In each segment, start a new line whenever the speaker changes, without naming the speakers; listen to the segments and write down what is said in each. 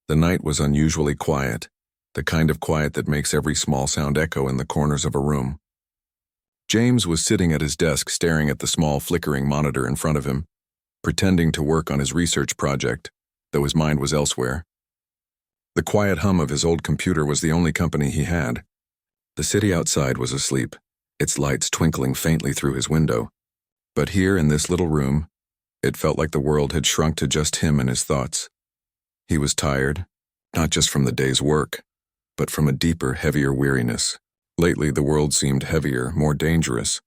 The night was unusually quiet, the kind of quiet that makes every small sound echo in the corners of a room. James was sitting at his desk staring at the small flickering monitor in front of him, pretending to work on his research project, though his mind was elsewhere. The quiet hum of his old computer was the only company he had. The city outside was asleep, its lights twinkling faintly through his window. But here in this little room, it felt like the world had shrunk to just him and his thoughts. He was tired, not just from the day's work, but from a deeper, heavier weariness. Lately, the world seemed heavier, more dangerous.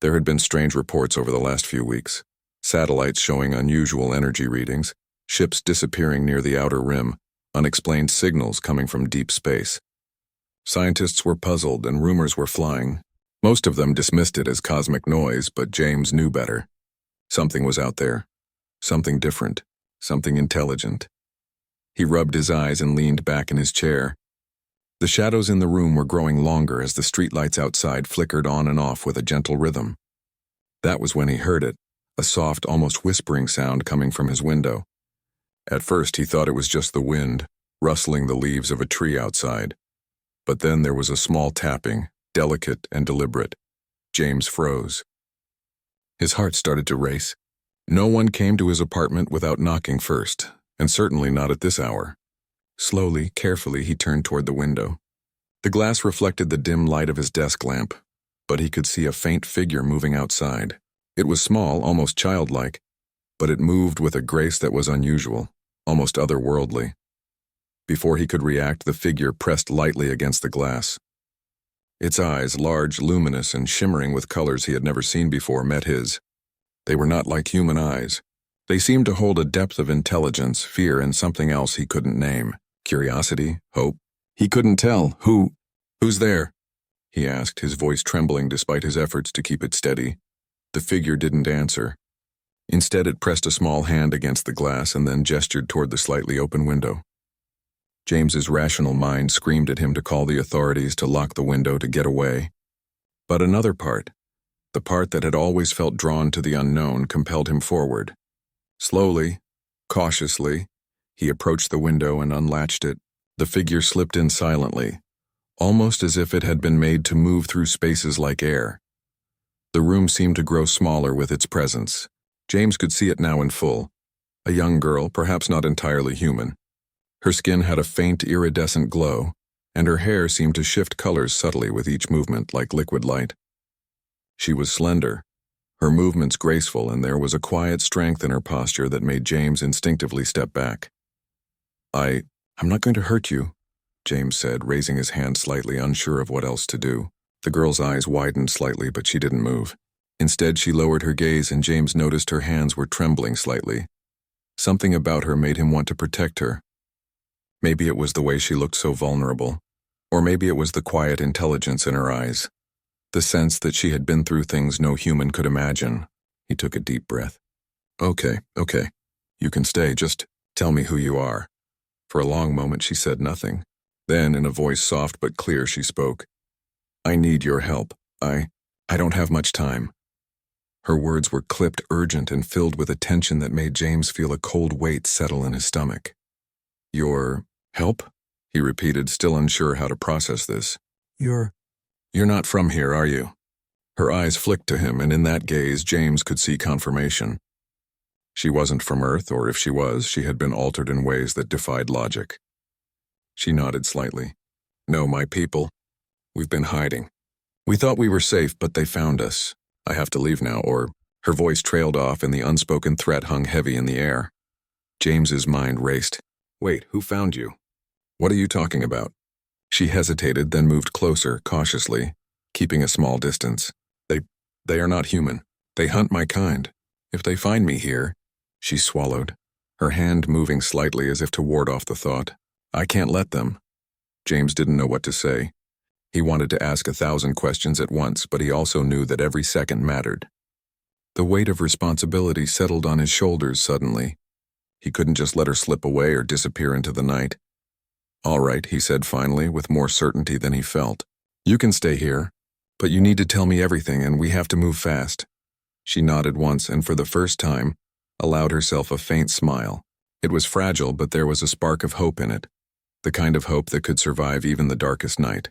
There had been strange reports over the last few weeks. Satellites showing unusual energy readings, ships disappearing near the outer rim, unexplained signals coming from deep space. Scientists were puzzled and rumors were flying. Most of them dismissed it as cosmic noise, but James knew better. Something was out there. Something different. Something intelligent. He rubbed his eyes and leaned back in his chair. The shadows in the room were growing longer as the streetlights outside flickered on and off with a gentle rhythm. That was when he heard it, a soft, almost whispering sound coming from his window. At first he thought it was just the wind, rustling the leaves of a tree outside. But then there was a small tapping, delicate and deliberate. James froze. His heart started to race. No one came to his apartment without knocking first, and certainly not at this hour. Slowly, carefully, he turned toward the window. The glass reflected the dim light of his desk lamp, but he could see a faint figure moving outside. It was small, almost childlike, but it moved with a grace that was unusual, almost otherworldly. Before he could react, the figure pressed lightly against the glass. Its eyes, large, luminous, and shimmering with colors he had never seen before, met his. They were not like human eyes. They seemed to hold a depth of intelligence, fear, and something else he couldn't name. Curiosity, hope. He couldn't tell. Who's there? He asked, his voice trembling despite his efforts to keep it steady. The figure didn't answer. Instead, it pressed a small hand against the glass and then gestured toward the slightly open window. James's rational mind screamed at him to call the authorities, to lock the window, to get away. But another part, the part that had always felt drawn to the unknown, compelled him forward. Slowly, cautiously, he approached the window and unlatched it. The figure slipped in silently, almost as if it had been made to move through spaces like air. The room seemed to grow smaller with its presence. James could see it now in full. A young girl, perhaps not entirely human. Her skin had a faint, iridescent glow, and her hair seemed to shift colors subtly with each movement like liquid light. She was slender, her movements graceful, and there was a quiet strength in her posture that made James instinctively step back. I'm not going to hurt you, James said, raising his hand slightly, unsure of what else to do. The girl's eyes widened slightly, but she didn't move. Instead, she lowered her gaze, and James noticed her hands were trembling slightly. Something about her made him want to protect her. Maybe it was the way she looked so vulnerable, or maybe it was the quiet intelligence in her eyes, the sense that she had been through things no human could imagine. He took a deep breath. Okay, you can stay, just tell me who you are. For a long moment she said nothing. Then, in a voice soft but clear, she spoke. I need your help. I don't have much time. Her words were clipped, urgent, and filled with a tension that made James feel a cold weight settle in his stomach. Your help? He repeated, still unsure how to process this. You're not from here, are you? Her eyes flicked to him, and in that gaze, James could see confirmation. She wasn't from Earth, or if she was, she had been altered in ways that defied logic. She nodded slightly. No, my people. We've been hiding. We thought we were safe, but they found us. I have to leave now, or... Her voice trailed off, and the unspoken threat hung heavy in the air. James's mind raced. Wait, who found you? What are you talking about? She hesitated, then moved closer, cautiously, keeping a small distance. They are not human. They hunt my kind. If they find me here... She swallowed, her hand moving slightly as if to ward off the thought. I can't let them. James didn't know what to say. He wanted to ask 1,000 questions at once, but he also knew that every second mattered. The weight of responsibility settled on his shoulders suddenly. He couldn't just let her slip away or disappear into the night. All right, he said finally, with more certainty than he felt. You can stay here, but you need to tell me everything, and we have to move fast. She nodded once and for the first time, allowed herself a faint smile. It was fragile, but there was a spark of hope in it, the kind of hope that could survive even the darkest night.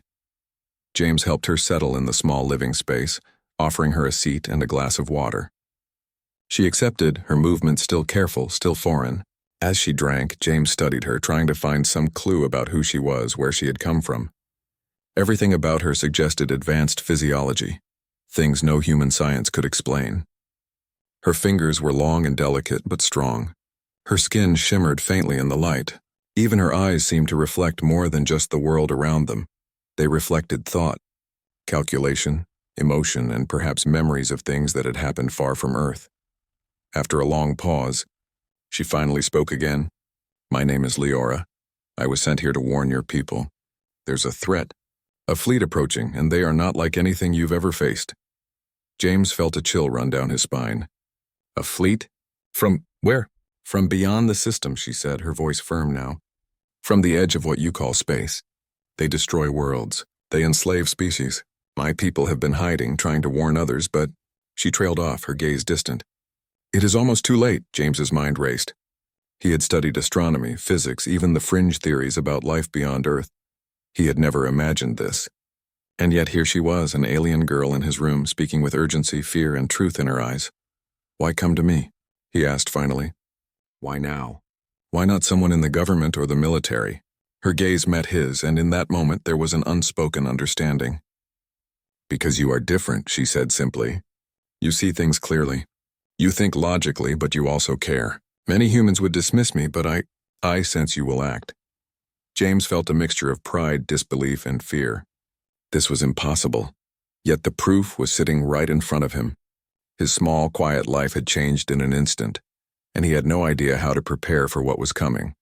James helped her settle in the small living space, offering her a seat and a glass of water. She accepted, her movements still careful, still foreign. As she drank, James studied her, trying to find some clue about who she was, where she had come from. Everything about her suggested advanced physiology, things no human science could explain. Her fingers were long and delicate, but strong. Her skin shimmered faintly in the light. Even her eyes seemed to reflect more than just the world around them. They reflected thought, calculation, emotion, and perhaps memories of things that had happened far from Earth. After a long pause, she finally spoke again. "My name is Leora. I was sent here to warn your people. There's a threat, a fleet approaching, and they are not like anything you've ever faced." James felt a chill run down his spine. "A fleet? From where?" "From beyond the system," she said, her voice firm now. "From the edge of what you call space. They destroy worlds. They enslave species. My people have been hiding, trying to warn others, but..." She trailed off, her gaze distant. "It is almost too late," James's mind raced. He had studied astronomy, physics, even the fringe theories about life beyond Earth. He had never imagined this. And yet here she was, an alien girl in his room, speaking with urgency, fear, and truth in her eyes. "Why come to me?" he asked finally. "Why now? Why not someone in the government or the military?" Her gaze met his, and in that moment there was an unspoken understanding. "Because you are different," she said simply. "You see things clearly. You think logically, but you also care. Many humans would dismiss me, but I sense you will act." James felt a mixture of pride, disbelief, and fear. This was impossible. Yet the proof was sitting right in front of him. His small, quiet life had changed in an instant, and he had no idea how to prepare for what was coming.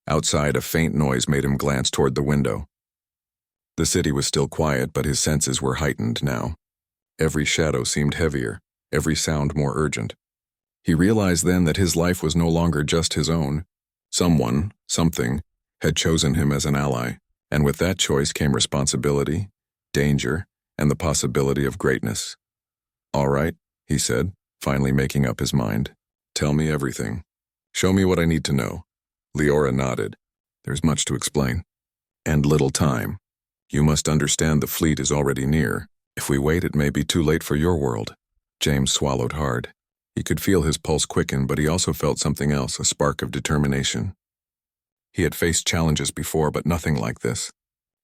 Outside, a faint noise made him glance toward the window. The city was still quiet, but his senses were heightened now. Every shadow seemed heavier, every sound more urgent. He realized then that his life was no longer just his own. Someone, something, had chosen him as an ally, and with that choice came responsibility, danger, and the possibility of greatness. "All right," he said, finally making up his mind. "Tell me everything. Show me what I need to know." Leora nodded. "There's much to explain. And little time. You must understand the fleet is already near. If we wait, it may be too late for your world." James swallowed hard. He could feel his pulse quicken, but he also felt something else, a spark of determination. He had faced challenges before, but nothing like this.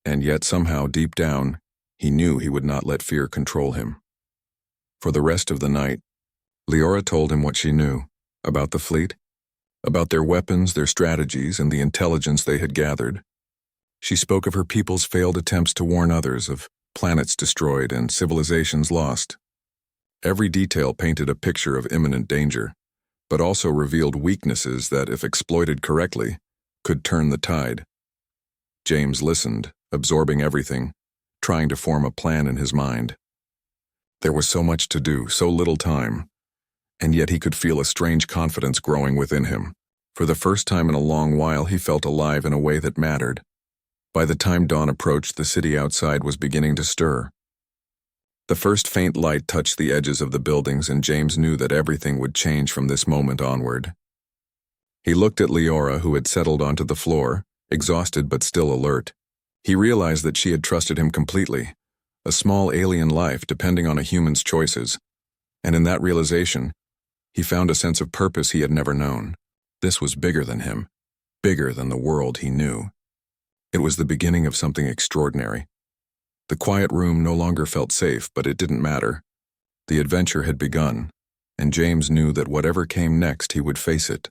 And yet somehow, deep down, he knew he would not let fear control him. For the rest of the night, Leora told him what she knew about the fleet, about their weapons, their strategies, and the intelligence they had gathered. She spoke of her people's failed attempts to warn others, of planets destroyed and civilizations lost. Every detail painted a picture of imminent danger, but also revealed weaknesses that, if exploited correctly, could turn the tide. James listened, absorbing everything, trying to form a plan in his mind. There was so much to do, so little time, and yet he could feel a strange confidence growing within him. For the first time in a long while, he felt alive in a way that mattered. By the time dawn approached, the city outside was beginning to stir. The first faint light touched the edges of the buildings, and James knew that everything would change from this moment onward. He looked at Leora, who had settled onto the floor, exhausted but still alert. He realized that she had trusted him completely, a small alien life depending on a human's choices, and in that realization, he found a sense of purpose he had never known. This was bigger than him, bigger than the world he knew. It was the beginning of something extraordinary. The quiet room no longer felt safe, but it didn't matter. The adventure had begun, and James knew that whatever came next, he would face it.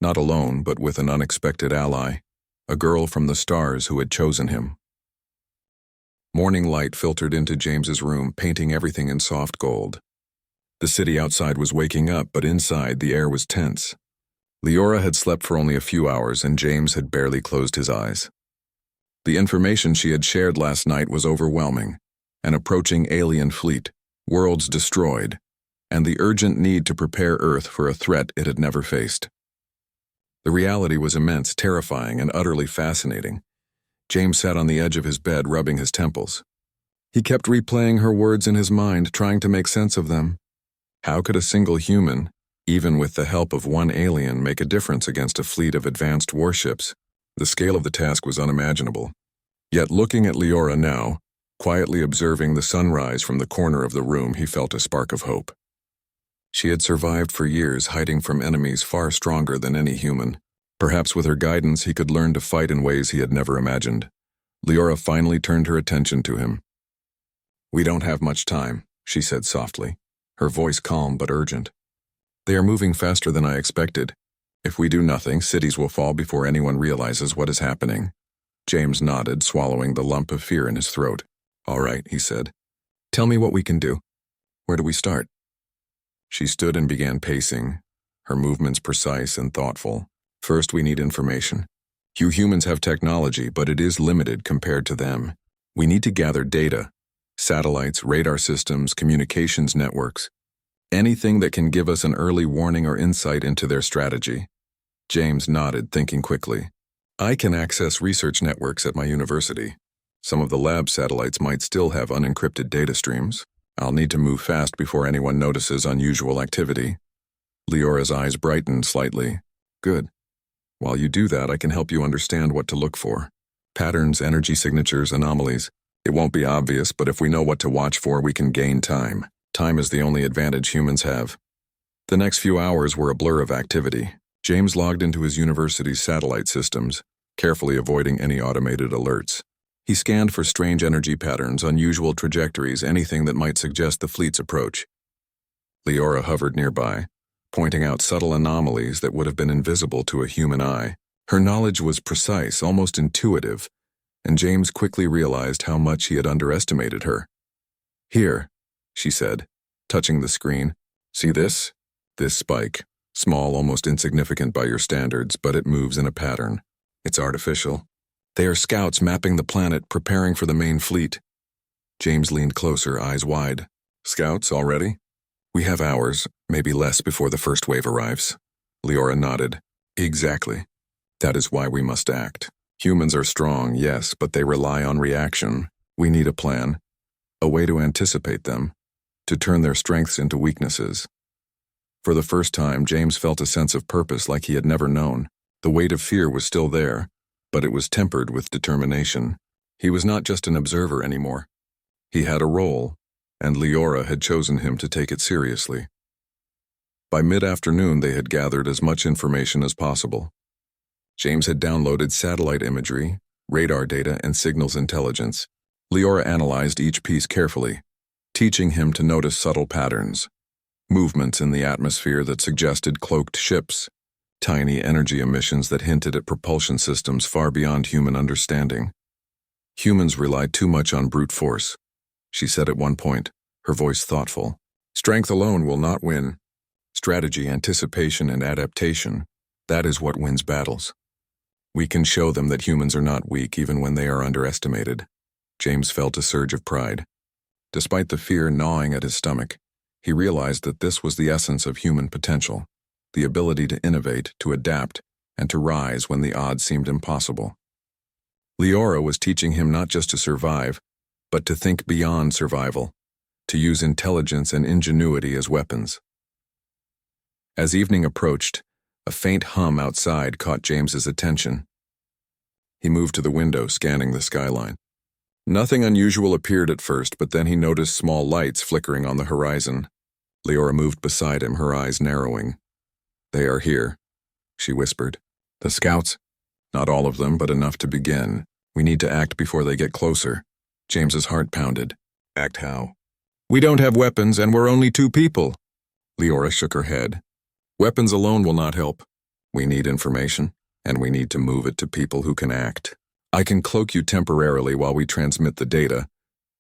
Not alone, but with an unexpected ally, a girl from the stars who had chosen him. Morning light filtered into James's room, painting everything in soft gold. The city outside was waking up, but inside the air was tense. Leora had slept for only a few hours, and James had barely closed his eyes. The information she had shared last night was overwhelming. An approaching alien fleet, worlds destroyed, and the urgent need to prepare Earth for a threat it had never faced. The reality was immense, terrifying, and utterly fascinating. James sat on the edge of his bed, rubbing his temples. He kept replaying her words in his mind, trying to make sense of them. How could a single human, even with the help of one alien, make a difference against a fleet of advanced warships. The scale of the task was unimaginable. Yet looking at Leora now, quietly observing the sunrise from the corner of the room, he felt a spark of hope. She had survived for years, hiding from enemies far stronger than any human. Perhaps with her guidance he could learn to fight in ways he had never imagined. Leora finally turned her attention to him. "We don't have much time," she said softly, her voice calm but urgent. "They are moving faster than I expected. If we do nothing, cities will fall before anyone realizes what is happening." James nodded, swallowing the lump of fear in his throat. "All right," he said. "Tell me what we can do. Where do we start?" She stood and began pacing, her movements precise and thoughtful. "First, we need information. You humans have technology, but it is limited compared to them. We need to gather data, satellites, radar systems, communications networks, anything that can give us an early warning or insight into their strategy." James nodded, thinking quickly. "I can access research networks at my university. Some of the lab satellites might still have unencrypted data streams. I'll need to move fast before anyone notices unusual activity." Leora's eyes brightened slightly. "Good. While you do that, I can help you understand what to look for. Patterns, energy signatures, anomalies. It won't be obvious, but if we know what to watch for, we can gain time. Time is the only advantage humans have." The next few hours were a blur of activity. James logged into his university's satellite systems, carefully avoiding any automated alerts. He scanned for strange energy patterns, unusual trajectories, anything that might suggest the fleet's approach. Leora hovered nearby, pointing out subtle anomalies that would have been invisible to a human eye. Her knowledge was precise, almost intuitive, and James quickly realized how much he had underestimated her. "Here," she said, touching the screen. "See this? This spike. Small, almost insignificant by your standards, but it moves in a pattern. It's artificial. They are scouts mapping the planet, preparing for the main fleet." James leaned closer, eyes wide. "Scouts already? We have hours, maybe less, before the first wave arrives." Leora nodded. "Exactly. That is why we must act. Humans are strong, yes, but they rely on reaction. We need a plan, a way to anticipate them, to turn their strengths into weaknesses." For the first time, James felt a sense of purpose like he had never known. The weight of fear was still there, but it was tempered with determination. He was not just an observer anymore. He had a role, and Leora had chosen him to take it seriously. By mid-afternoon, they had gathered as much information as possible. James had downloaded satellite imagery, radar data, and signals intelligence. Leora analyzed each piece carefully, teaching him to notice subtle patterns, movements in the atmosphere that suggested cloaked ships, tiny energy emissions that hinted at propulsion systems far beyond human understanding. "Humans rely too much on brute force," she said at one point, her voice thoughtful. "Strength alone will not win. Strategy, anticipation, and adaptation, that is what wins battles. We can show them that humans are not weak even when they are underestimated." James felt a surge of pride. Despite the fear gnawing at his stomach, he realized that this was the essence of human potential. The ability to innovate, to adapt, and to rise when the odds seemed impossible. Leora was teaching him not just to survive, but to think beyond survival, to use intelligence and ingenuity as weapons. As evening approached, a faint hum outside caught James's attention. He moved to the window, scanning the skyline. Nothing unusual appeared at first, but then he noticed small lights flickering on the horizon. Leora moved beside him, her eyes narrowing. "They are here," she whispered. "The scouts? Not all of them, but enough to begin. We need to act before they get closer." James's heart pounded. "Act how?" "We don't have weapons, and we're only 2 people." Leora shook her head. "Weapons alone will not help. We need information, and we need to move it to people who can act. I can cloak you temporarily while we transmit the data,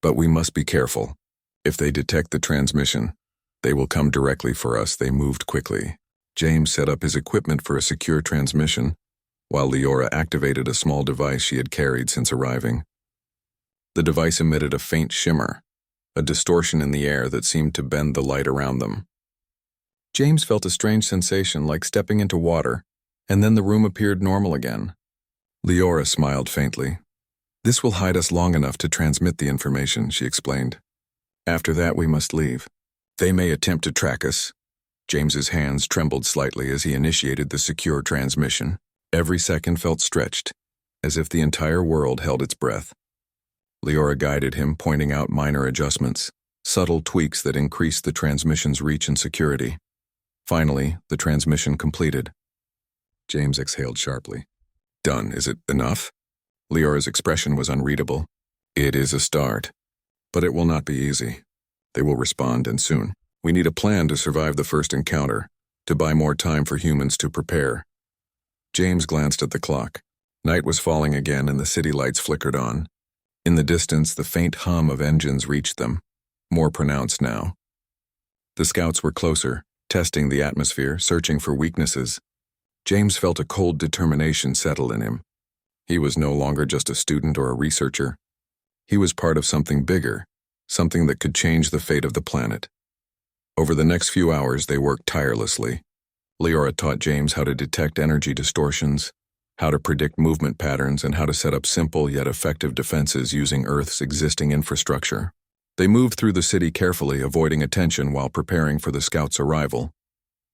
but we must be careful. If they detect the transmission, they will come directly for us." They moved quickly. James set up his equipment for a secure transmission, while Leora activated a small device she had carried since arriving. The device emitted a faint shimmer, a distortion in the air that seemed to bend the light around them. James felt a strange sensation like stepping into water, and then the room appeared normal again. Leora smiled faintly. "This will hide us long enough to transmit the information," she explained. "After that, we must leave. They may attempt to track us, James's hands trembled slightly as he initiated the secure transmission. Every second felt stretched, as if the entire world held its breath. Leora guided him, pointing out minor adjustments, subtle tweaks that increased the transmission's reach and security. Finally, the transmission completed. James exhaled sharply. Done. Is it enough? Leora's expression was unreadable. It is a start, but it will not be easy. They will respond, and soon. We need a plan to survive the first encounter, to buy more time for humans to prepare. James glanced at the clock. Night was falling again and the city lights flickered on. In the distance, the faint hum of engines reached them, more pronounced now. The scouts were closer, testing the atmosphere, searching for weaknesses. James felt a cold determination settle in him. He was no longer just a student or a researcher. He was part of something bigger, something that could change the fate of the planet. Over the next few hours, they worked tirelessly. Leora taught James how to detect energy distortions, how to predict movement patterns, and how to set up simple yet effective defenses using Earth's existing infrastructure. They moved through the city carefully, avoiding attention while preparing for the scouts' arrival.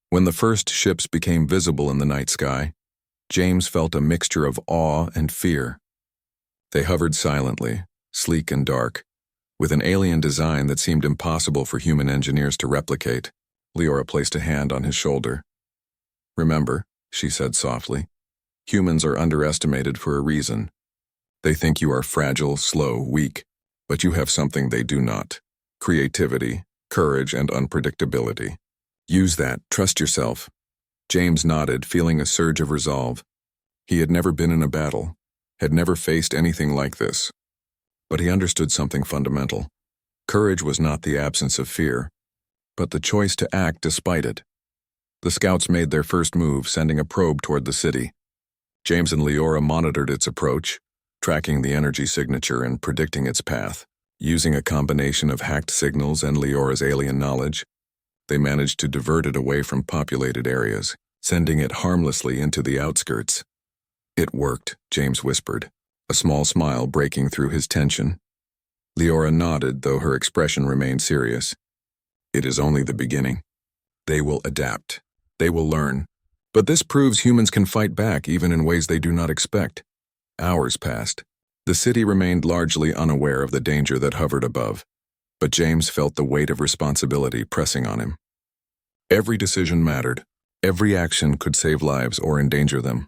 When the first ships became visible in the night sky, James felt a mixture of awe and fear. They hovered silently, sleek and dark, with an alien design that seemed impossible for human engineers to replicate. Leora placed a hand on his shoulder. Remember, she said softly, humans are underestimated for a reason. They think you are fragile, slow, weak, but you have something they do not: creativity, courage, and unpredictability. Use that, trust yourself. James nodded, feeling a surge of resolve. He had never been in a battle, had never faced anything like this. But he understood something fundamental. Courage was not the absence of fear, but the choice to act despite it. The scouts made their first move, sending a probe toward the city. James and Leora monitored its approach, tracking the energy signature and predicting its path. Using a combination of hacked signals and Leora's alien knowledge, they managed to divert it away from populated areas, sending it harmlessly into the outskirts. It worked, James whispered, a small smile breaking through his tension. Leora nodded, though her expression remained serious. It is only the beginning. They will adapt. They will learn. But this proves humans can fight back even in ways they do not expect. Hours passed. The city remained largely unaware of the danger that hovered above, but James felt the weight of responsibility pressing on him. Every decision mattered. Every action could save lives or endanger them.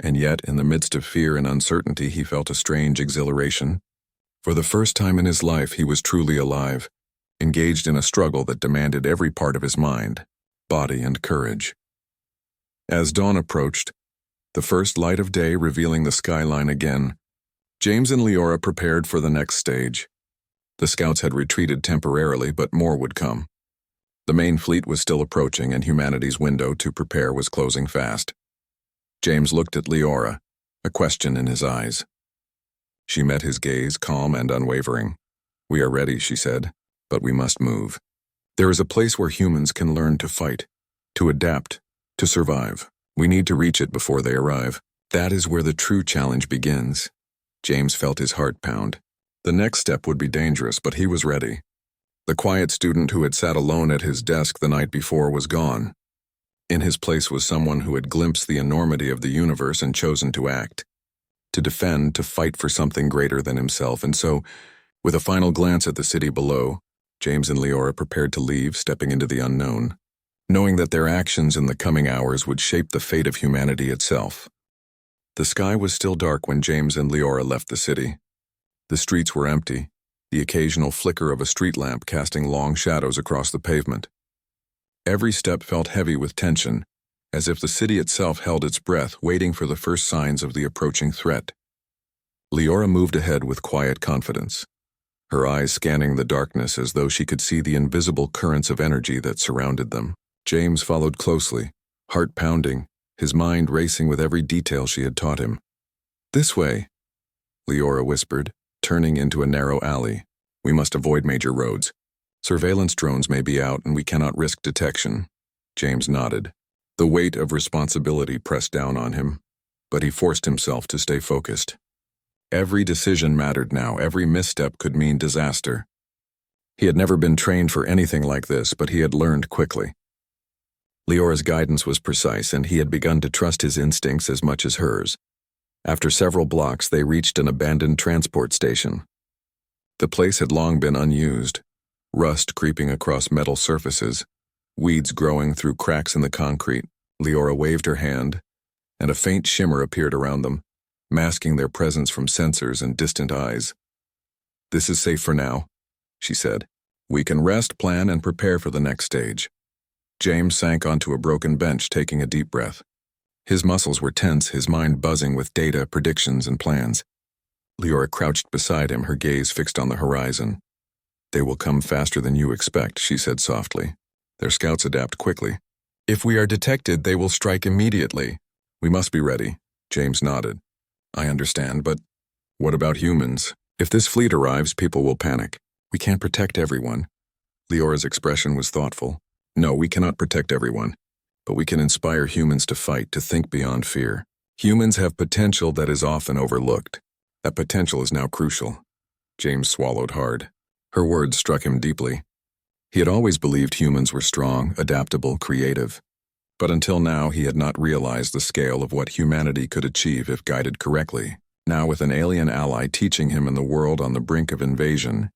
And yet, in the midst of fear and uncertainty, he felt a strange exhilaration. For the first time in his life, he was truly alive, engaged in a struggle that demanded every part of his mind, body, and courage. As dawn approached, the first light of day revealing the skyline again, James and Leora prepared for the next stage. The scouts had retreated temporarily, but more would come. The main fleet was still approaching, and humanity's window to prepare was closing fast. James looked at Leora, a question in his eyes. She met his gaze, calm and unwavering. We are ready, she said, but we must move. There is a place where humans can learn to fight, to adapt, to survive. We need to reach it before they arrive. That is where the true challenge begins. James felt his heart pound. The next step would be dangerous, but he was ready. The quiet student who had sat alone at his desk the night before was gone. In his place was someone who had glimpsed the enormity of the universe and chosen to act, to defend, to fight for something greater than himself. And so, with a final glance at the city below, James and Leora prepared to leave, stepping into the unknown, knowing that their actions in the coming hours would shape the fate of humanity itself. The sky was still dark when James and Leora left the city. The streets were empty, the occasional flicker of a street lamp casting long shadows across the pavement. Every step felt heavy with tension, as if the city itself held its breath, waiting for the first signs of the approaching threat. Leora moved ahead with quiet confidence, her eyes scanning the darkness as though she could see the invisible currents of energy that surrounded them. James followed closely, heart pounding, his mind racing with every detail she had taught him. This way, Leora whispered, turning into a narrow alley. We must avoid major roads. Surveillance drones may be out and we cannot risk detection. James nodded. The weight of responsibility pressed down on him, but he forced himself to stay focused. Every decision mattered now. Every misstep could mean disaster. He had never been trained for anything like this, but he had learned quickly. Leora's guidance was precise, and he had begun to trust his instincts as much as hers. After several blocks, they reached an abandoned transport station. The place had long been unused, rust creeping across metal surfaces, weeds growing through cracks in the concrete. Leora waved her hand, and a faint shimmer appeared around them, masking their presence from sensors and distant eyes. "This is safe for now," she said. "We can rest, plan, and prepare for the next stage." James sank onto a broken bench, taking a deep breath. His muscles were tense, his mind buzzing with data, predictions, and plans. Leora crouched beside him, her gaze fixed on the horizon. "They will come faster than you expect," she said softly. "Their scouts adapt quickly. If we are detected, they will strike immediately. We must be ready." James nodded. "I understand, but what about humans? If this fleet arrives, people will panic. We can't protect everyone." Leora's expression was thoughtful. "No, we cannot protect everyone, but we can inspire humans to fight, to think beyond fear. Humans have potential that is often overlooked. That potential is now crucial." James swallowed hard. Her words struck him deeply. He had always believed humans were strong, adaptable, creative. But until now, he had not realized the scale of what humanity could achieve if guided correctly. Now, with an alien ally teaching him in the world on the brink of invasion,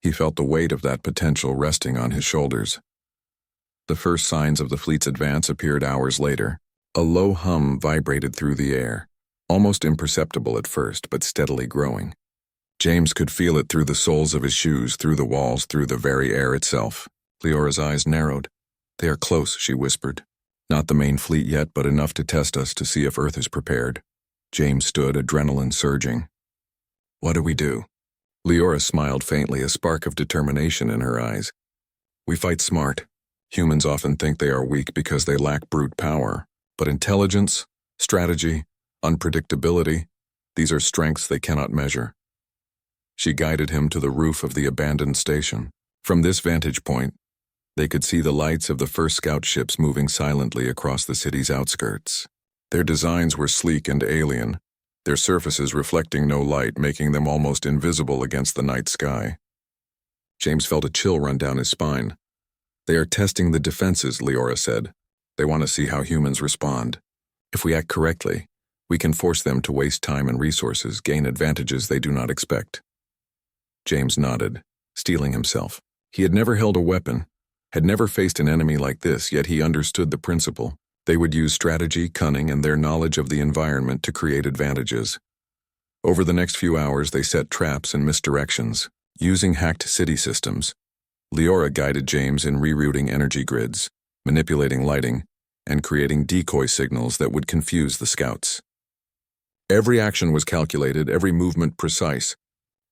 he felt the weight of that potential resting on his shoulders. The first signs of the fleet's advance appeared hours later. A low hum vibrated through the air, almost imperceptible at first, but steadily growing. James could feel it through the soles of his shoes, through the walls, through the very air itself. Leora's eyes narrowed. "They are close," she whispered. "Not the main fleet yet, but enough to test us, to see if Earth is prepared." James stood, adrenaline surging. "What do we do?" Leora smiled faintly, a spark of determination in her eyes. "We fight smart. Humans often think they are weak because they lack brute power. But intelligence, strategy, unpredictability, these are strengths they cannot measure." She guided him to the roof of the abandoned station. From this vantage point, they could see the lights of the first scout ships moving silently across the city's outskirts. Their designs were sleek and alien, their surfaces reflecting no light, making them almost invisible against the night sky. James felt a chill run down his spine. "They are testing the defenses," Leora said. "They want to see how humans respond. If we act correctly, we can force them to waste time and resources, gain advantages they do not expect." James nodded, steeling himself. He had never held a weapon, had never faced an enemy like this, yet he understood the principle. They would use strategy, cunning, and their knowledge of the environment to create advantages. Over the next few hours, they set traps and misdirections, using hacked city systems. Leora guided James in rerouting energy grids, manipulating lighting, and creating decoy signals that would confuse the scouts. Every action was calculated, every movement precise.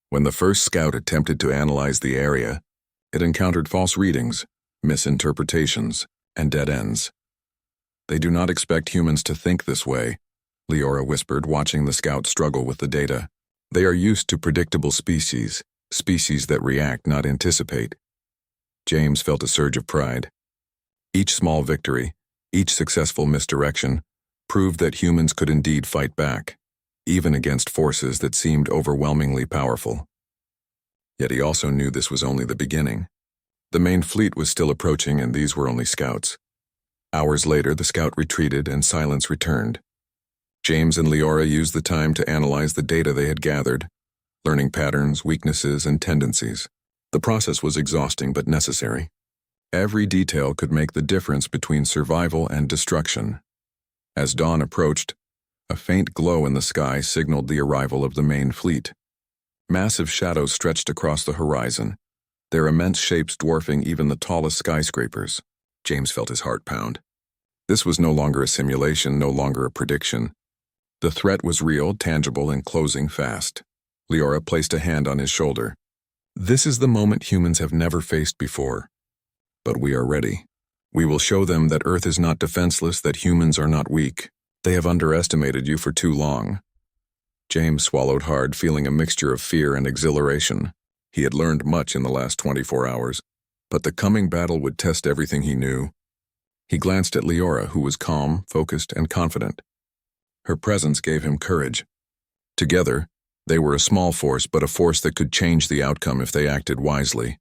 When the first scout attempted to analyze the area, it encountered false readings, misinterpretations, and dead ends. "They do not expect humans to think this way," Leora whispered, watching the scout struggle with the data. "They are used to predictable species that react, not anticipate." James felt a surge of pride. Each small victory, each successful misdirection, proved that humans could indeed fight back, even against forces that seemed overwhelmingly powerful. Yet he also knew this was only the beginning. The main fleet was still approaching, and these were only scouts. Hours later, the scout retreated and silence returned. James and Leora used the time to analyze the data they had gathered, learning patterns, weaknesses, and tendencies. The process was exhausting but necessary. Every detail could make the difference between survival and destruction. As dawn approached, a faint glow in the sky signaled the arrival of the main fleet. Massive shadows stretched across the horizon, their immense shapes dwarfing even the tallest skyscrapers. James felt his heart pound. This was no longer a simulation, no longer a prediction. The threat was real, tangible, and closing fast. Leora placed a hand on his shoulder. "This is the moment humans have never faced before. But we are ready. We will show them that Earth is not defenseless, that humans are not weak. They have underestimated you for too long." James swallowed hard, feeling a mixture of fear and exhilaration. He had learned much in the last 24 hours, but the coming battle would test everything he knew. He glanced at Leora, who was calm, focused, and confident. Her presence gave him courage. Together, they were a small force, but a force that could change the outcome if they acted wisely.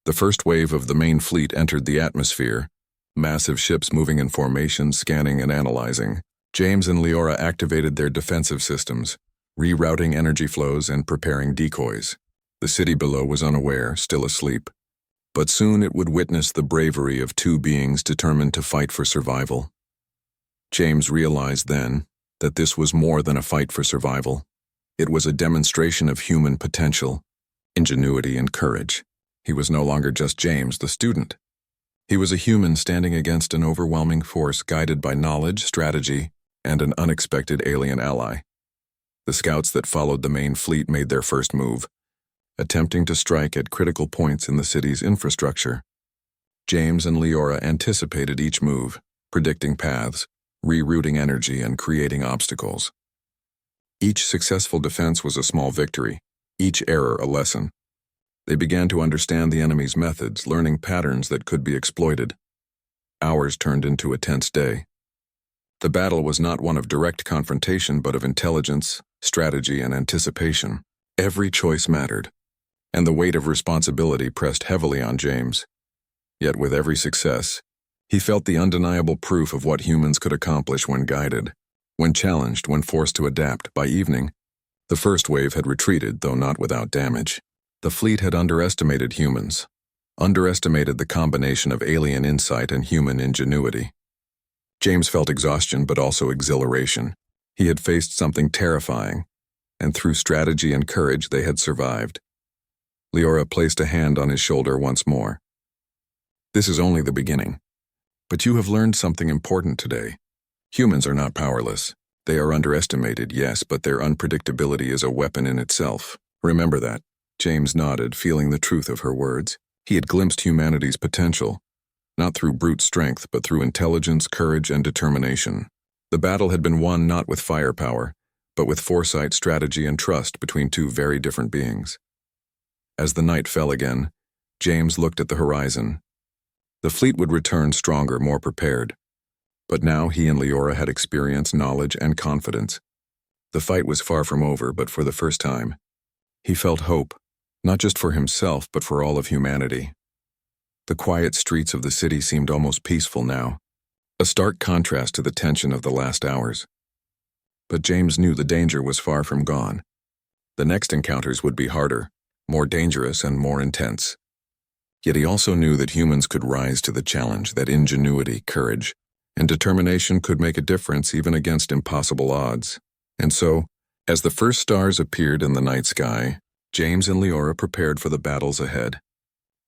The first wave of the main fleet entered the atmosphere, massive ships moving in formation, scanning and analyzing. James and Leora activated their defensive systems, rerouting energy flows and preparing decoys. The city below was unaware, still asleep. But soon it would witness the bravery of two beings determined to fight for survival. James realized then that this was more than a fight for survival. It was a demonstration of human potential, ingenuity and courage. He was no longer just James, the student. He was a human standing against an overwhelming force guided by knowledge, strategy, and an unexpected alien ally. The scouts that followed the main fleet made their first move, attempting to strike at critical points in the city's infrastructure. James and Leora anticipated each move, predicting paths, rerouting energy, and creating obstacles. Each successful defense was a small victory, each error a lesson. They began to understand the enemy's methods, learning patterns that could be exploited. Hours turned into a tense day. The battle was not one of direct confrontation, but of intelligence, strategy, and anticipation. Every choice mattered, and the weight of responsibility pressed heavily on James. Yet with every success, he felt the undeniable proof of what humans could accomplish when guided, when challenged, when forced to adapt. By evening, the first wave had retreated, though not without damage. The fleet had underestimated humans, underestimated the combination of alien insight and human ingenuity. James felt exhaustion, but also exhilaration. He had faced something terrifying, and through strategy and courage they had survived. Leora placed a hand on his shoulder once more. "This is only the beginning. But you have learned something important today. Humans are not powerless. They are underestimated, yes, but their unpredictability is a weapon in itself. Remember that." James nodded, feeling the truth of her words. He had glimpsed humanity's potential, not through brute strength, but through intelligence, courage, and determination. The battle had been won not with firepower, but with foresight, strategy, and trust between two very different beings. As the night fell again, James looked at the horizon. The fleet would return stronger, more prepared. But now he and Leora had experience, knowledge, and confidence. The fight was far from over, but for the first time, he felt hope, not just for himself, but for all of humanity. The quiet streets of the city seemed almost peaceful now, a stark contrast to the tension of the last hours. But James knew the danger was far from gone. The next encounters would be harder, more dangerous, and more intense. Yet he also knew that humans could rise to the challenge, that ingenuity, courage, and determination could make a difference even against impossible odds. And so, as the first stars appeared in the night sky, James and Leora prepared for the battles ahead,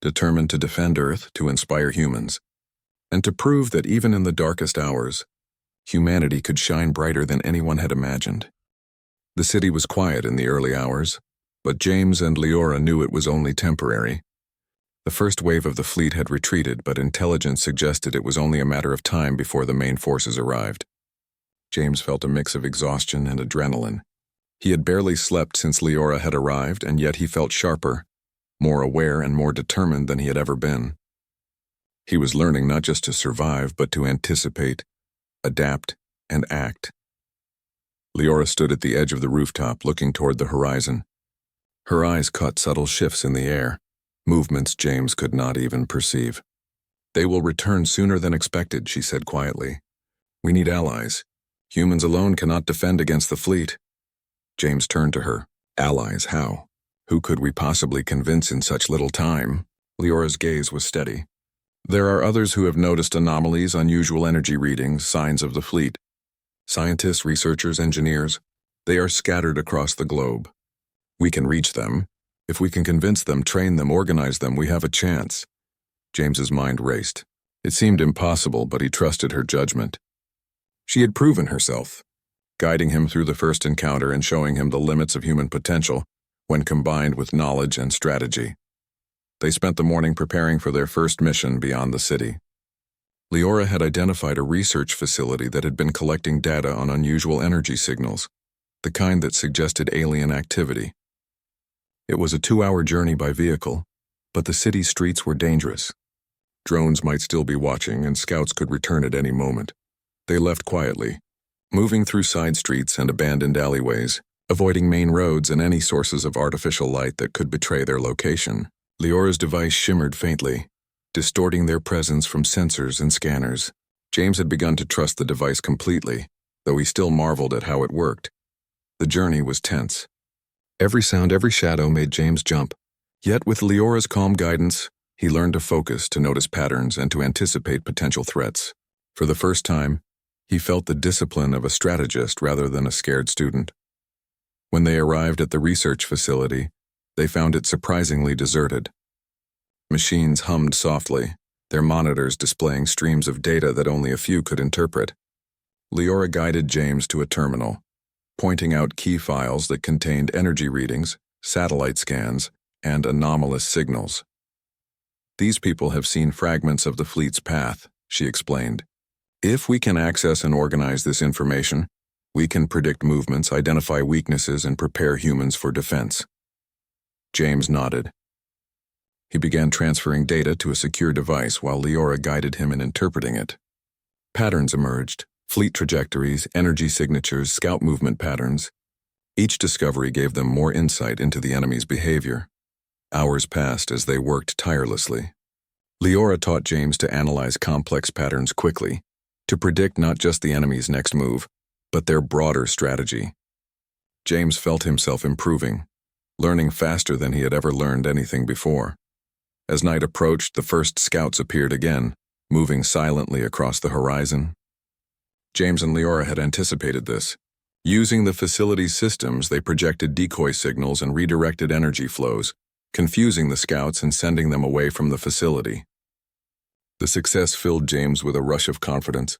determined to defend Earth, to inspire humans, and to prove that even in the darkest hours, humanity could shine brighter than anyone had imagined. The city was quiet in the early hours, but James and Leora knew it was only temporary. The first wave of the fleet had retreated, but intelligence suggested it was only a matter of time before the main forces arrived. James felt a mix of exhaustion and adrenaline. He had barely slept since Leora had arrived, and yet he felt sharper, more aware and more determined than he had ever been. He was learning not just to survive, but to anticipate, adapt, and act. Leora stood at the edge of the rooftop, looking toward the horizon. Her eyes caught subtle shifts in the air, movements James could not even perceive. "They will return sooner than expected," she said quietly. "We need allies. Humans alone cannot defend against the fleet." James turned to her. "Allies, how? Who could we possibly convince in such little time?" Leora's gaze was steady. "There are others who have noticed anomalies, unusual energy readings, signs of the fleet. Scientists, researchers, engineers. They are scattered across the globe. We can reach them. If we can convince them, train them, organize them, we have a chance." James's mind raced. It seemed impossible, but he trusted her judgment. She had proven herself, guiding him through the first encounter and showing him the limits of human potential when combined with knowledge and strategy. They spent the morning preparing for their first mission beyond the city. Leora had identified a research facility that had been collecting data on unusual energy signals, the kind that suggested alien activity. It was a 2-hour journey by vehicle, but the city streets were dangerous. Drones might still be watching, and scouts could return at any moment. They left quietly, moving through side streets and abandoned alleyways, avoiding main roads and any sources of artificial light that could betray their location. Leora's device shimmered faintly, distorting their presence from sensors and scanners. James had begun to trust the device completely, though he still marveled at how it worked. The journey was tense. Every sound, every shadow made James jump. Yet with Leora's calm guidance, he learned to focus, to notice patterns, and to anticipate potential threats. For the first time, he felt the discipline of a strategist rather than a scared student. When they arrived at the research facility, they found it surprisingly deserted. Machines hummed softly, their monitors displaying streams of data that only a few could interpret. Leora guided James to a terminal, pointing out key files that contained energy readings, satellite scans, and anomalous signals. "These people have seen fragments of the fleet's path," she explained. "If we can access and organize this information, we can predict movements, identify weaknesses, and prepare humans for defense." James nodded. He began transferring data to a secure device while Leora guided him in interpreting it. Patterns emerged: fleet trajectories, energy signatures, scout movement patterns. Each discovery gave them more insight into the enemy's behavior. Hours passed as they worked tirelessly. Leora taught James to analyze complex patterns quickly, to predict not just the enemy's next move, but their broader strategy. James felt himself improving, learning faster than he had ever learned anything before. As night approached, the first scouts appeared again, moving silently across the horizon. James and Leora had anticipated this. Using the facility's systems, they projected decoy signals and redirected energy flows, confusing the scouts and sending them away from the facility. The success filled James with a rush of confidence.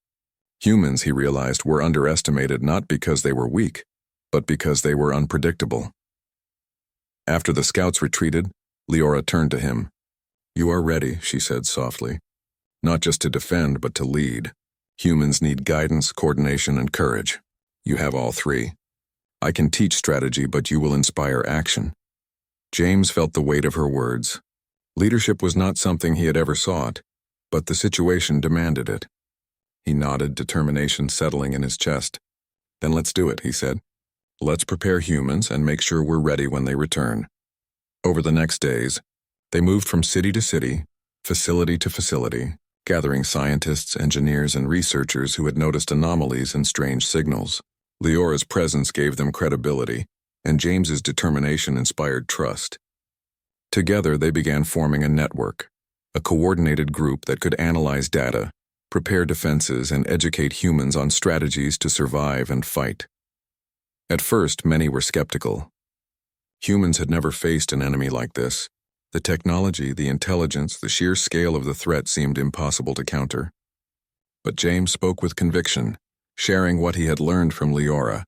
Humans, he realized, were underestimated not because they were weak, but because they were unpredictable. After the scouts retreated, Leora turned to him. "You are ready," she said softly. "Not just to defend, but to lead. Humans need guidance, coordination, and courage. You have all three. I can teach strategy, but you will inspire action." James felt the weight of her words. Leadership was not something he had ever sought, but the situation demanded it. He nodded, determination settling in his chest. "Then let's do it," he said. "Let's prepare humans and make sure we're ready when they return." Over the next days, they moved from city to city, facility to facility, gathering scientists, engineers, and researchers who had noticed anomalies and strange signals. Leora's presence gave them credibility, and James's determination inspired trust. Together, they began forming a network, a coordinated group that could analyze data, prepare defenses, and educate humans on strategies to survive and fight. At first, many were skeptical. Humans had never faced an enemy like this. The technology, the intelligence, the sheer scale of the threat seemed impossible to counter. But James spoke with conviction, sharing what he had learned from Leora,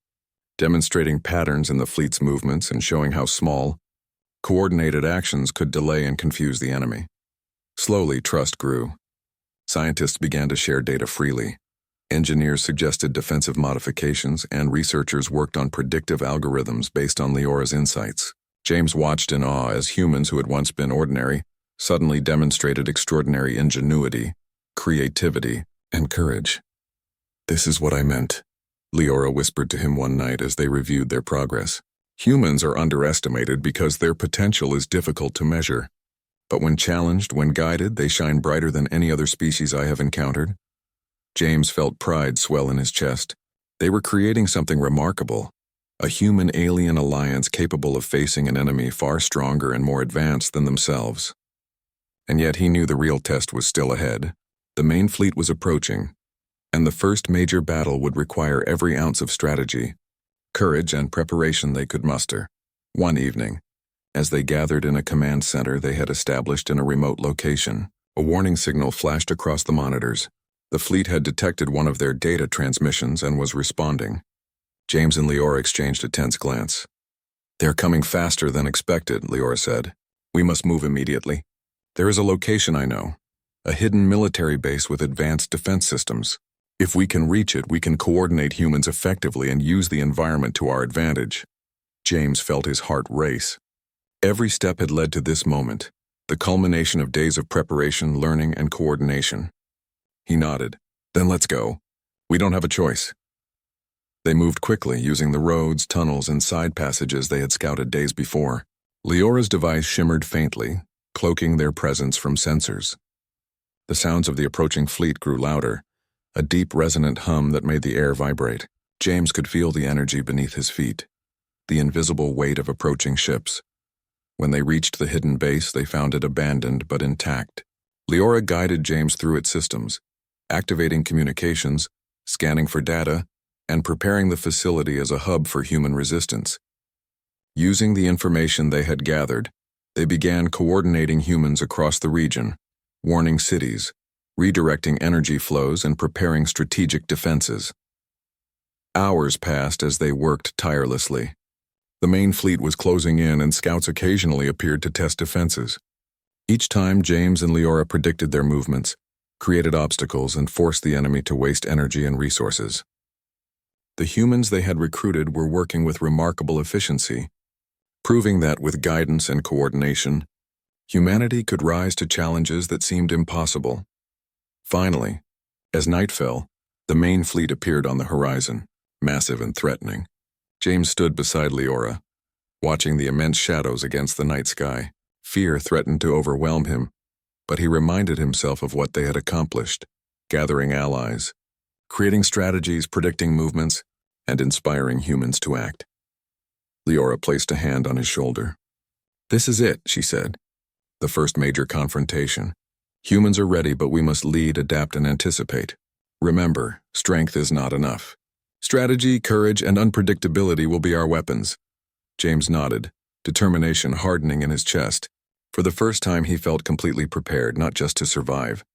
demonstrating patterns in the fleet's movements and showing how small, coordinated actions could delay and confuse the enemy. Slowly, trust grew. Scientists began to share data freely. Engineers suggested defensive modifications, and researchers worked on predictive algorithms based on Leora's insights. James watched in awe as humans who had once been ordinary suddenly demonstrated extraordinary ingenuity, creativity, and courage. "This is what I meant," Leora whispered to him one night as they reviewed their progress. "Humans are underestimated because their potential is difficult to measure. But when challenged, when guided, they shine brighter than any other species I have encountered." James felt pride swell in his chest. They were creating something remarkable, a human-alien alliance capable of facing an enemy far stronger and more advanced than themselves. And yet he knew the real test was still ahead. The main fleet was approaching, and the first major battle would require every ounce of strategy, courage, and preparation they could muster. One evening, as they gathered in a command center they had established in a remote location, a warning signal flashed across the monitors. The fleet had detected one of their data transmissions and was responding. James and Leora exchanged a tense glance. "They're coming faster than expected," Leora said. "We must move immediately. There is a location I know, a hidden military base with advanced defense systems. If we can reach it, we can coordinate humans effectively and use the environment to our advantage." James felt his heart race. Every step had led to this moment, the culmination of days of preparation, learning, and coordination. He nodded. "Then let's go. We don't have a choice." They moved quickly, using the roads, tunnels, and side passages they had scouted days before. Leora's device shimmered faintly, cloaking their presence from sensors. The sounds of the approaching fleet grew louder, a deep resonant hum that made the air vibrate. James could feel the energy beneath his feet, the invisible weight of approaching ships. When they reached the hidden base, they found it abandoned but intact. Leora guided James through its systems, activating communications, scanning for data, and preparing the facility as a hub for human resistance. Using the information they had gathered, they began coordinating humans across the region, warning cities, redirecting energy flows, and preparing strategic defenses. Hours passed as they worked tirelessly. The main fleet was closing in, and scouts occasionally appeared to test defenses. Each time, James and Leora predicted their movements, created obstacles, and forced the enemy to waste energy and resources. The humans they had recruited were working with remarkable efficiency, proving that with guidance and coordination, humanity could rise to challenges that seemed impossible. Finally, as night fell, the main fleet appeared on the horizon, massive and threatening. James stood beside Leora, watching the immense shadows against the night sky. Fear threatened to overwhelm him, but he reminded himself of what they had accomplished, gathering allies, creating strategies, predicting movements, and inspiring humans to act. Leora placed a hand on his shoulder. "This is it," she said. "The first major confrontation. Humans are ready, but we must lead, adapt, and anticipate. Remember, strength is not enough. Strategy, courage, and unpredictability will be our weapons." James nodded, determination hardening in his chest. For the first time, he felt completely prepared, not just to survive,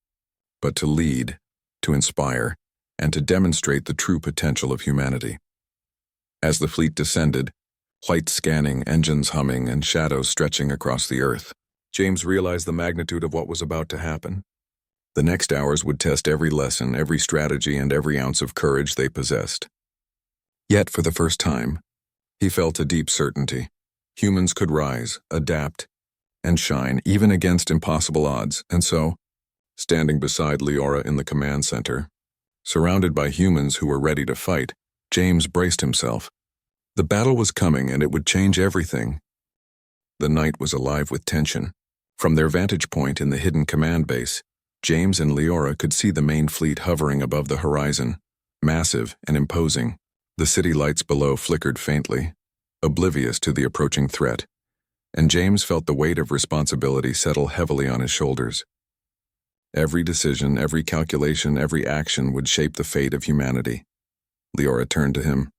but to lead, to inspire, and to demonstrate the true potential of humanity. As the fleet descended, lights scanning, engines humming, and shadows stretching across the earth, James realized the magnitude of what was about to happen. The next hours would test every lesson, every strategy, and every ounce of courage they possessed. Yet, for the first time, he felt a deep certainty. Humans could rise, adapt, and shine, even against impossible odds. And so, standing beside Leora in the command center, surrounded by humans who were ready to fight, James braced himself. The battle was coming, and it would change everything. The night was alive with tension. From their vantage point in the hidden command base, James and Leora could see the main fleet hovering above the horizon, massive and imposing. The city lights below flickered faintly, oblivious to the approaching threat, and James felt the weight of responsibility settle heavily on his shoulders. Every decision, every calculation, every action would shape the fate of humanity. Leora turned to him,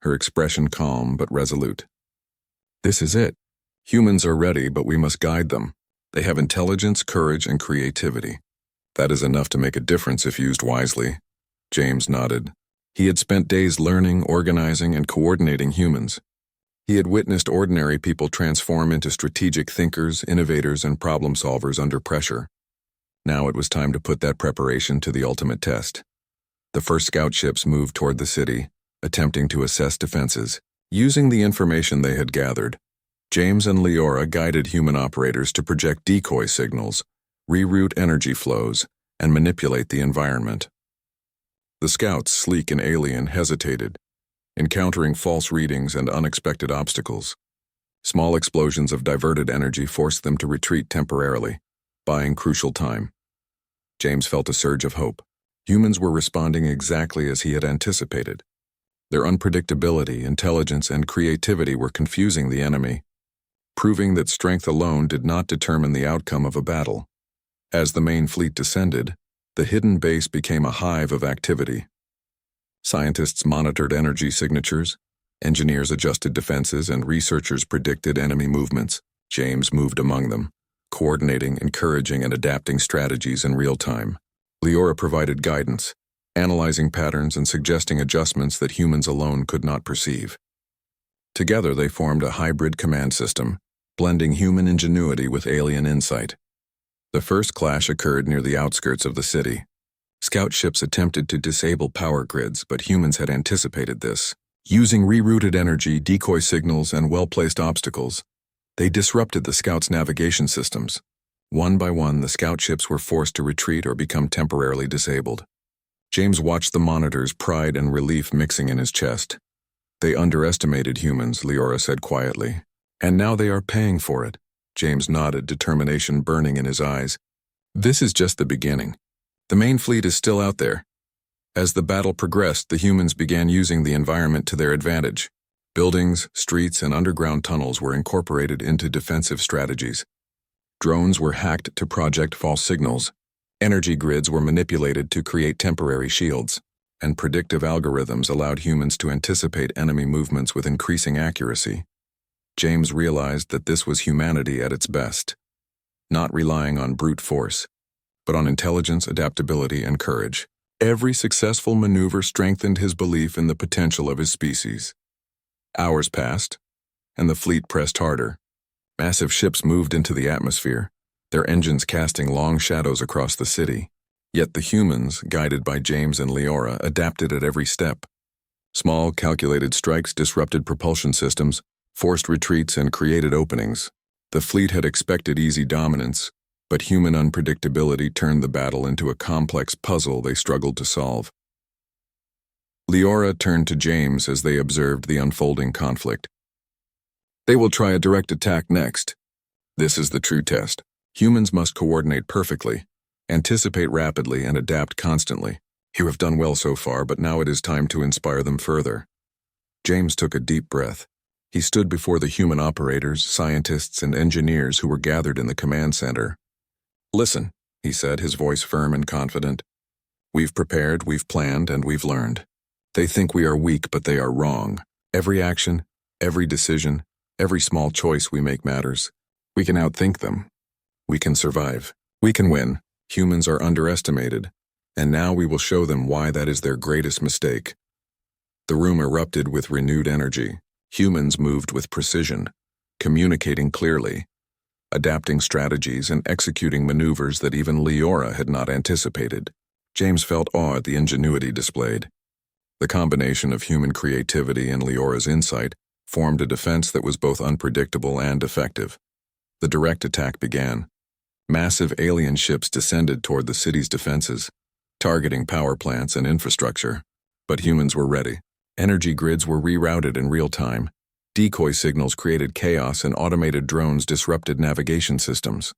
her expression calm but resolute. "This is it. Humans are ready, but we must guide them. They have intelligence, courage, and creativity. That is enough to make a difference if used wisely." James nodded. He had spent days learning, organizing, and coordinating humans. He had witnessed ordinary people transform into strategic thinkers, innovators, and problem solvers under pressure. Now it was time to put that preparation to the ultimate test. The first scout ships moved toward the city, attempting to assess defenses. Using the information they had gathered, James and Leora guided human operators to project decoy signals, reroute energy flows, and manipulate the environment. The scouts, sleek and alien, hesitated, encountering false readings and unexpected obstacles. Small explosions of diverted energy forced them to retreat temporarily, buying crucial time. James felt a surge of hope. Humans were responding exactly as he had anticipated. Their unpredictability, intelligence, and creativity were confusing the enemy, proving that strength alone did not determine the outcome of a battle. As the main fleet descended, the hidden base became a hive of activity. Scientists monitored energy signatures, engineers adjusted defenses, and researchers predicted enemy movements. James moved among them, coordinating, encouraging, and adapting strategies in real time. Leora provided guidance, analyzing patterns and suggesting adjustments that humans alone could not perceive. Together they formed a hybrid command system, blending human ingenuity with alien insight. The first clash occurred near the outskirts of the city. Scout ships attempted to disable power grids, but humans had anticipated this. Using rerouted energy, decoy signals, and well-placed obstacles, they disrupted the scouts' navigation systems. One by one, the scout ships were forced to retreat or become temporarily disabled. James watched the monitors, pride and relief mixing in his chest. "They underestimated humans," Leora said quietly. "And now they are paying for it." James nodded, determination burning in his eyes. This is just the beginning. The main fleet is still out there. As the battle progressed, the humans began using the environment to their advantage. Buildings, streets, and underground tunnels were incorporated into defensive strategies. Drones were hacked to project false signals. Energy grids were manipulated to create temporary shields, and predictive algorithms allowed humans to anticipate enemy movements with increasing accuracy. James realized that this was humanity at its best, not relying on brute force, but on intelligence, adaptability, and courage. Every successful maneuver strengthened his belief in the potential of his species. Hours passed, and the fleet pressed harder. Massive ships moved into the atmosphere, their engines casting long shadows across the city. Yet the humans, guided by James and Leora, adapted at every step. Small, calculated strikes disrupted propulsion systems, forced retreats, and created openings. The fleet had expected easy dominance, but human unpredictability turned the battle into a complex puzzle they struggled to solve. Leora turned to James as they observed the unfolding conflict. They will try a direct attack next. This is the true test. Humans must coordinate perfectly, anticipate rapidly, and adapt constantly. You have done well so far, but now it is time to inspire them further. James took a deep breath. He stood before the human operators, scientists, and engineers who were gathered in the command center. Listen, he said, his voice firm and confident. We've prepared, we've planned, and we've learned. They think we are weak, but they are wrong. Every action, every decision, every small choice we make matters. We can outthink them. We can survive. We can win. Humans are underestimated, and now we will show them why that is their greatest mistake. The room erupted with renewed energy. Humans moved with precision, communicating clearly, adapting strategies and executing maneuvers that even Leora had not anticipated. James felt awe at the ingenuity displayed. The combination of human creativity and Leora's insight formed a defense that was both unpredictable and effective. The direct attack began. Massive alien ships descended toward the city's defenses, targeting power plants and infrastructure. But humans were ready. Energy grids were rerouted in real time. Decoy signals created chaos, and automated drones disrupted navigation systems.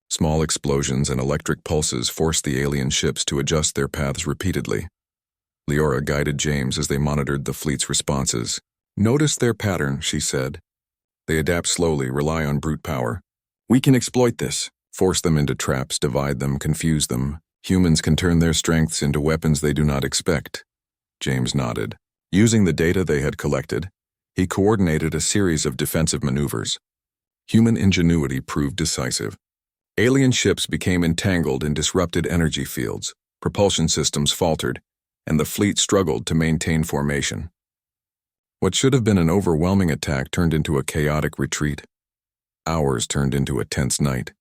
Small explosions and electric pulses forced the alien ships to adjust their paths repeatedly. Leora guided James as they monitored the fleet's responses. Notice their pattern, she said. They adapt slowly, rely on brute power. We can exploit this. Force them into traps, divide them, confuse them. Humans can turn their strengths into weapons they do not expect. James nodded. Using the data they had collected, he coordinated a series of defensive maneuvers. Human ingenuity proved decisive. Alien ships became entangled in disrupted energy fields, propulsion systems faltered, and the fleet struggled to maintain formation. What should have been an overwhelming attack turned into a chaotic retreat. Hours turned into a tense night.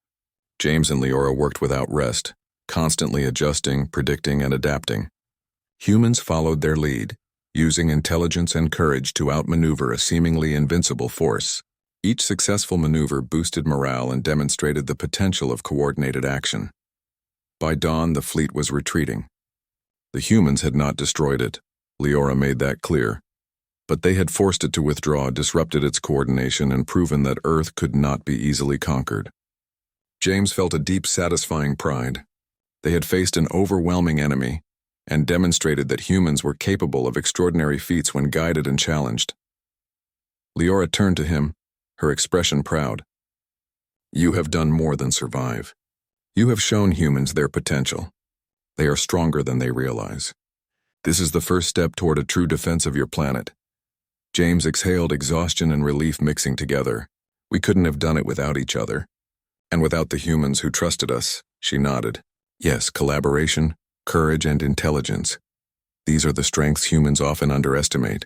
James and Leora worked without rest, constantly adjusting, predicting, and adapting. Humans followed their lead, using intelligence and courage to outmaneuver a seemingly invincible force. Each successful maneuver boosted morale and demonstrated the potential of coordinated action. By dawn, the fleet was retreating. The humans had not destroyed it. Leora made that clear. But they had forced it to withdraw, disrupted its coordination, and proven that Earth could not be easily conquered. James felt a deep, satisfying pride. They had faced an overwhelming enemy and demonstrated that humans were capable of extraordinary feats when guided and challenged. Leora turned to him, her expression proud. You have done more than survive. You have shown humans their potential. They are stronger than they realize. This is the first step toward a true defense of your planet. James exhaled, exhaustion and relief mixing together. We couldn't have done it without each other. And without the humans who trusted us, she nodded. Yes, collaboration, courage, and intelligence. These are the strengths humans often underestimate.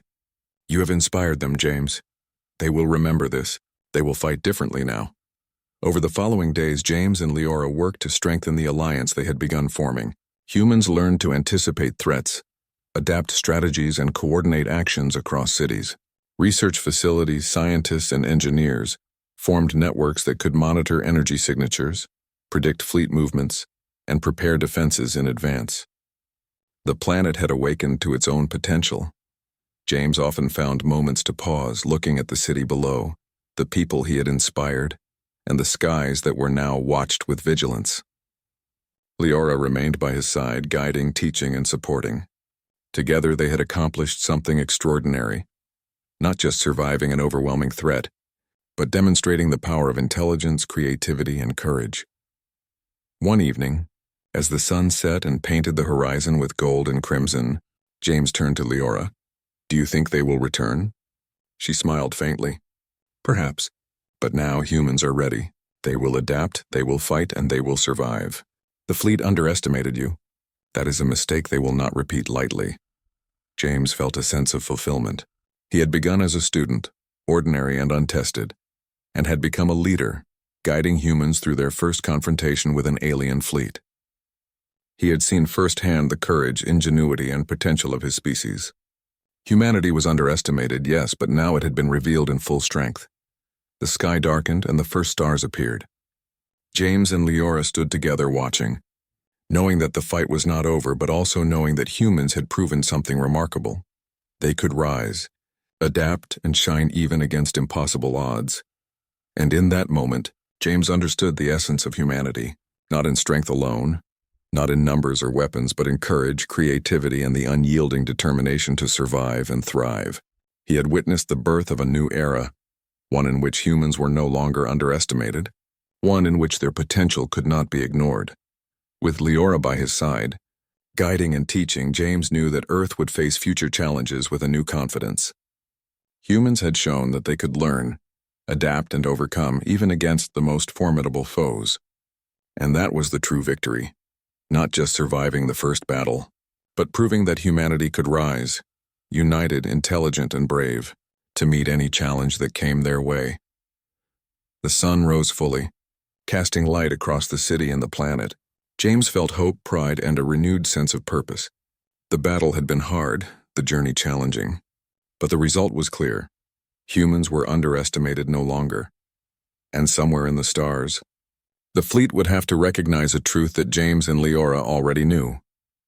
You have inspired them, James. They will remember this. They will fight differently now. Over the following days, James and Leora worked to strengthen the alliance they had begun forming. Humans learned to anticipate threats, adapt strategies, and coordinate actions across cities. Research facilities, scientists, and engineers formed networks that could monitor energy signatures, predict fleet movements, and prepare defenses in advance. The planet had awakened to its own potential. James often found moments to pause, looking at the city below, the people he had inspired, and the skies that were now watched with vigilance. Leora remained by his side, guiding, teaching, and supporting. Together they had accomplished something extraordinary, not just surviving an overwhelming threat, but demonstrating the power of intelligence, creativity, and courage. One evening, as the sun set and painted the horizon with gold and crimson, James turned to Leora. "Do you think they will return?" She smiled faintly. "Perhaps. But now humans are ready. They will adapt, they will fight, and they will survive. The fleet underestimated you. That is a mistake they will not repeat lightly." James felt a sense of fulfillment. He had begun as a student, ordinary and untested, and had become a leader, guiding humans through their first confrontation with an alien fleet. He had seen firsthand the courage, ingenuity, and potential of his species. Humanity was underestimated, yes, but now it had been revealed in full strength. The sky darkened and the first stars appeared. James and Leora stood together watching, knowing that the fight was not over, but also knowing that humans had proven something remarkable. They could rise, adapt, and shine even against impossible odds. And in that moment, James understood the essence of humanity, not in strength alone, not in numbers or weapons, but in courage, creativity, and the unyielding determination to survive and thrive. He had witnessed the birth of a new era, one in which humans were no longer underestimated, one in which their potential could not be ignored. With Leora by his side, guiding and teaching, James knew that Earth would face future challenges with a new confidence. Humans had shown that they could learn, adapt, and overcome even against the most formidable foes. And that was the true victory. Not just surviving the first battle, but proving that humanity could rise, united, intelligent, and brave, to meet any challenge that came their way. The sun rose fully, casting light across the city and the planet. James felt hope, pride, and a renewed sense of purpose. The battle had been hard, the journey challenging, but the result was clear. Humans were underestimated no longer. And somewhere in the stars, the fleet would have to recognize a truth that James and Leora already knew.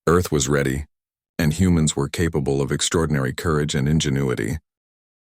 Earth was ready, and humans were capable of extraordinary courage and ingenuity.